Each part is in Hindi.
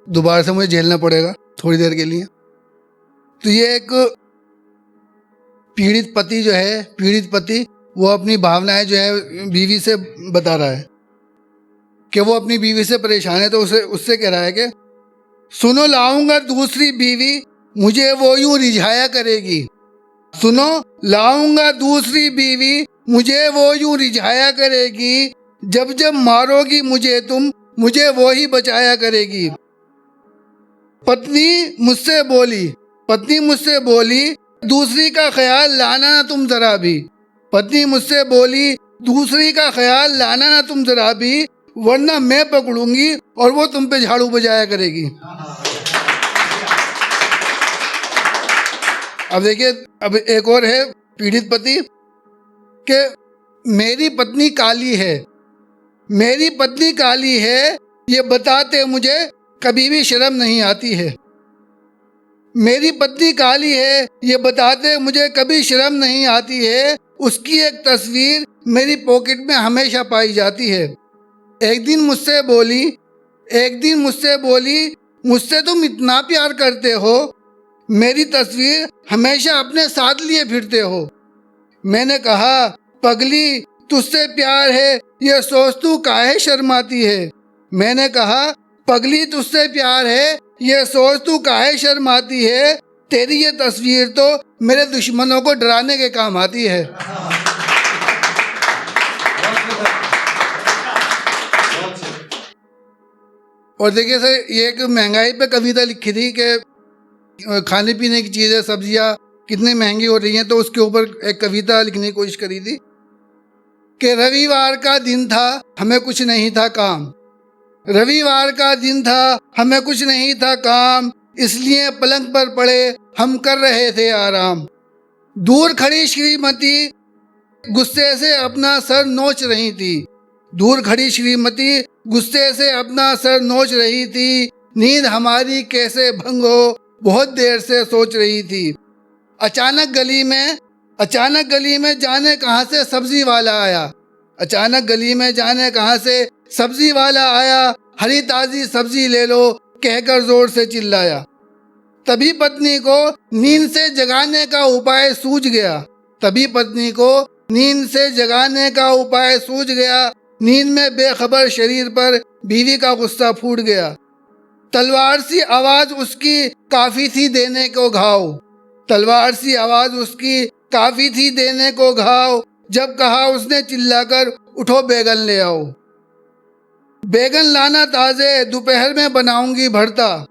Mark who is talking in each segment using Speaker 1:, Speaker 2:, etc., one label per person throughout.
Speaker 1: दोबारा से मुझे झेलना पड़ेगा थोड़ी देर के लिए। तो ये एक पीड़ित पति जो है, पीड़ित पति वो अपनी भावनाएं जो है बीवी से बता रहा है कि वो अपनी बीवी से परेशान है। तो उससे कह रहा है कि सुनो लाऊंगा दूसरी बीवी, मुझे वो यूं रिझाया करेगी। सुनो लाऊंगा दूसरी बीवी, मुझे वो यूं रिझाया करेगी। जब जब मारोगी मुझे तुम, मुझे वो ही बचाया करेगी। पत्नी मुझसे बोली दूसरी का ख्याल लाना ना तुम जरा भी। पत्नी मुझसे बोली दूसरी का ख्याल लाना ना तुम जरा भी, वरना मैं पकड़ूंगी और वो तुम पे झाड़ू बजाया करेगी। अब देखिए, अब एक और है पीड़ित पति कि मेरी पत्नी काली है, मेरी पत्नी काली है, ये बताते मुझे कभी भी शर्म नहीं आती है। मेरी पत्नी काली है, ये बताते मुझे कभी शर्म नहीं आती है। उसकी एक तस्वीर मेरी पॉकेट में हमेशा पाई जाती है। एक दिन मुझसे बोली मुझसे तुम इतना प्यार करते हो, मेरी तस्वीर हमेशा अपने साथ लिए फिरते हो। मैंने कहा पगली तुझसे प्यार है, ये सोच तू काहे शर्माती है। मैंने कहा पगली तुझसे प्यार है, ये सोच तू काहे शर्माती है। तेरी ये तस्वीर तो मेरे दुश्मनों को डराने के काम आती है। और देखिए सर, ये एक महंगाई पे कविता लिखी थी कि खाने पीने की चीज़ें, सब्जियां कितनी महंगी हो रही हैं, तो उसके ऊपर एक कविता लिखने की कोशिश करी थी कि रविवार का दिन था हमें कुछ नहीं था काम, रविवार का दिन था हमें कुछ नहीं था काम, इसलिए पलंग पर पड़े हम कर रहे थे आराम। दूर खड़ी श्रीमती गुस्से से अपना सर नोच रही थी, दूर खड़ी श्रीमती गुस्से से अपना सर नोच रही थी। नींद हमारी कैसे भंग हो बहुत देर से सोच रही थी। अचानक गली में जाने कहाँ से सब्जी वाला आया, अचानक गली में जाने कहाँ से सब्जी वाला आया। हरी ताजी सब्जी ले लो कहकर जोर से चिल्लाया। तभी पत्नी को नींद से जगाने का उपाय सूझ गया, तभी पत्नी को नींद से जगाने का उपाय सूझ गया। नींद में बेखबर शरीर पर बीवी का गुस्सा फूट गया। तलवार सी आवाज उसकी काफी थी देने को घाव, तलवार सी आवाज उसकी काफी थी देने को घाव। जब कहा उसने चिल्लाकर उठो बैगन ले आओ, बैगन लाना ताजे दोपहर में बनाऊंगी भरता,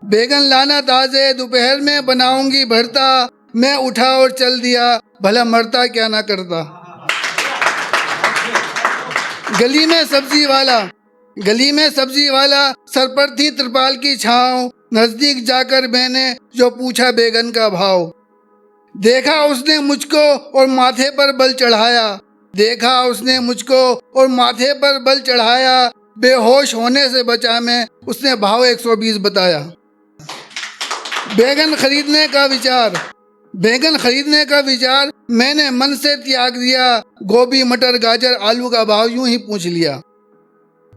Speaker 1: बैगन लाना ताजे दोपहर में बनाऊंगी भरता। मैं उठा और चल दिया भला मरता क्या ना करता। गली में सब्जी वाला सर पर थी त्रिपाल की छांव। नजदीक जाकर मैंने जो पूछा बैगन का भाव, देखा उसने मुझको और माथे पर बल चढ़ाया, देखा उसने मुझको और माथे पर बल चढ़ाया। बेहोश होने से बचा मैं, उसने भाव 120 बताया। बैगन खरीदने का विचार मैंने मन से त्याग दिया। गोभी मटर गाजर आलू का भाव यूं ही पूछ लिया।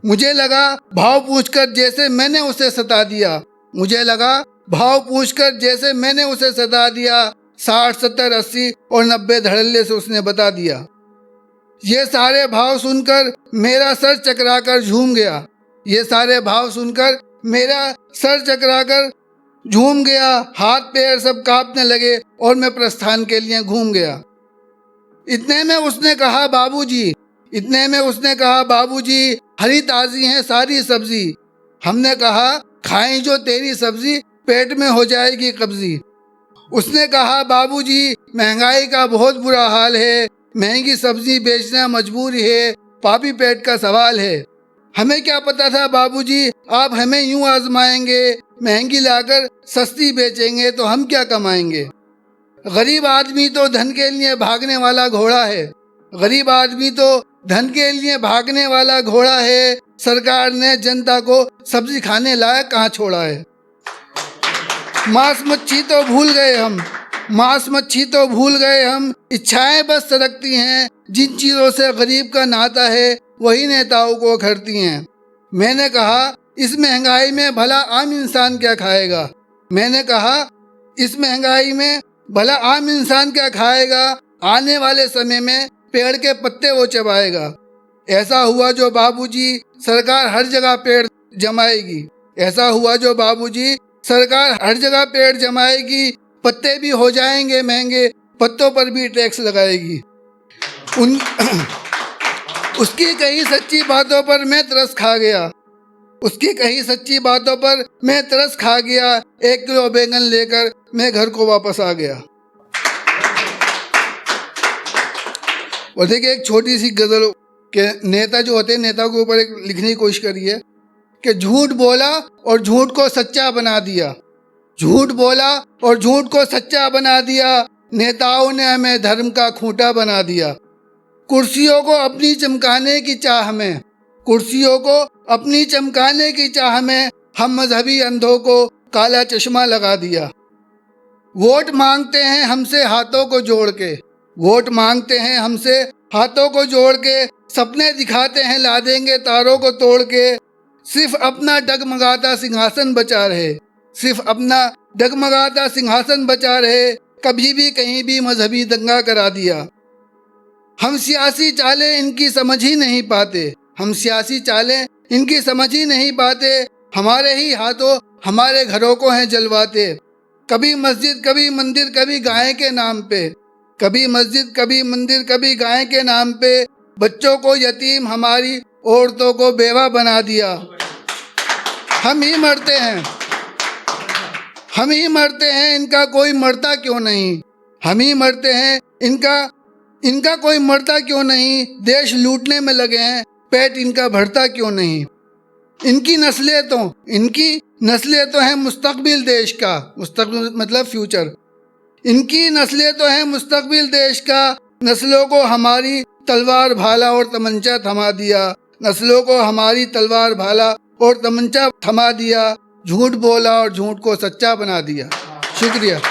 Speaker 1: मुझे लगा भाव पूछकर जैसे मैंने उसे सता दिया, मुझे लगा भाव पूछकर जैसे मैंने उसे सता दिया। 60 70 80 और 90 धड़ल्ले से उसने बता दिया। ये सारे भाव सुनकर मेरा सर चकराकर झूम गया, ये सारे भाव सुनकर मेरा सर चकराकर झूम गया। हाथ पैर सब कांपने लगे और मैं प्रस्थान के लिए घूम गया। इतने में उसने कहा बाबूजी हरी ताजी है सारी सब्जी। हमने कहा खाएं जो तेरी सब्जी, पेट में हो जाएगी कब्जी। उसने कहा बाबूजी महंगाई का बहुत बुरा हाल है, महंगी सब्जी बेचना मजबूरी है, पापी पेट का सवाल है। हमें क्या पता था बाबूजी आप हमें यूं आजमाएंगे, महंगी लाकर सस्ती बेचेंगे तो हम क्या कमाएंगे। गरीब आदमी तो धन के लिए भागने वाला घोड़ा है, गरीब आदमी तो धन के लिए भागने वाला घोड़ा है। सरकार ने जनता को सब्जी खाने लायक कहाँ छोड़ा है। मांस मच्छी तो भूल गए हम, इच्छाएं बस सरकती हैं। जिन चीज़ों से गरीब का नाता है वही नेताओं को खरती हैं। मैंने कहा इस महंगाई में भला आम इंसान क्या खाएगा। मैंने कहा इस महंगाई में भला आम इंसान क्या खाएगा, आने वाले समय में पेड़ के पत्ते वो चबाएगा। ऐसा हुआ जो बाबूजी सरकार हर जगह पेड़ जमाएगी, ऐसा हुआ जो बाबूजी सरकार हर जगह पेड़ जमाएगी, पत्ते भी हो जाएंगे महंगे, पत्तों पर भी टैक्स लगाएगी। उसकी कही सच्ची बातों पर मैं तरस खा गया, उसकी कही सच्ची बातों पर मैं तरस खा गया। 1 किलो बैंगन लेकर मैं घर को वापस आ गया। और देखिए एक छोटी सी गजल के नेता जो होते हैं, नेता के ऊपर एक लिखने की कोशिश करी है कि झूठ बोला और झूठ को सच्चा बना दिया, झूठ बोला और झूठ को सच्चा बना दिया, नेताओं ने हमें धर्म का खूंटा बना दिया। कुर्सियों को अपनी चमकाने की चाह में, कुर्सियों को अपनी चमकाने की चाह में हम मजहबी अंधों को काला चश्मा लगा दिया। वोट मांगते हैं हमसे हाथों को जोड़ के, वोट मांगते हैं हमसे हाथों को जोड़ के, सपने दिखाते हैं ला देंगे तारों को तोड़ के। सिर्फ अपना डगमगाता सिंहासन बचा रहे, सिर्फ अपना डगमगाता सिंहासन बचा रहे, कभी भी कहीं भी मजहबी दंगा करा दिया। हम सियासी चालें इनकी समझ ही नहीं पाते, हम सियासी चालें इनकी समझ ही नहीं पाते, हमारे ही हाथों हमारे घरों को हैं जलवाते। कभी मस्जिद कभी मंदिर कभी गाय के नाम पे, कभी मस्जिद कभी मंदिर कभी गाय के नाम पे, बच्चों को यतीम हमारी औरतों को बेवा बना दिया। हम ही मरते हैं, हम ही मरते हैं, इनका कोई मरता क्यों नहीं, हम ही मरते हैं, इनका कोई मरता क्यों नहीं। देश लूटने में लगे हैं, पेट इनका भरता क्यों नहीं। इनकी नस्लें तो हैं मुस्तकबिल देश का, मुस्तकबिल मतलब फ्यूचर। इनकी नस्लें तो हैं मुस्तकबिल देश का, नस्लों को हमारी तलवार भाला और तमंचा थमा दिया, नस्लों को हमारी तलवार भाला और तमंचा थमा दिया। झूठ बोला और झूठ को सच्चा बना दिया। शुक्रिया।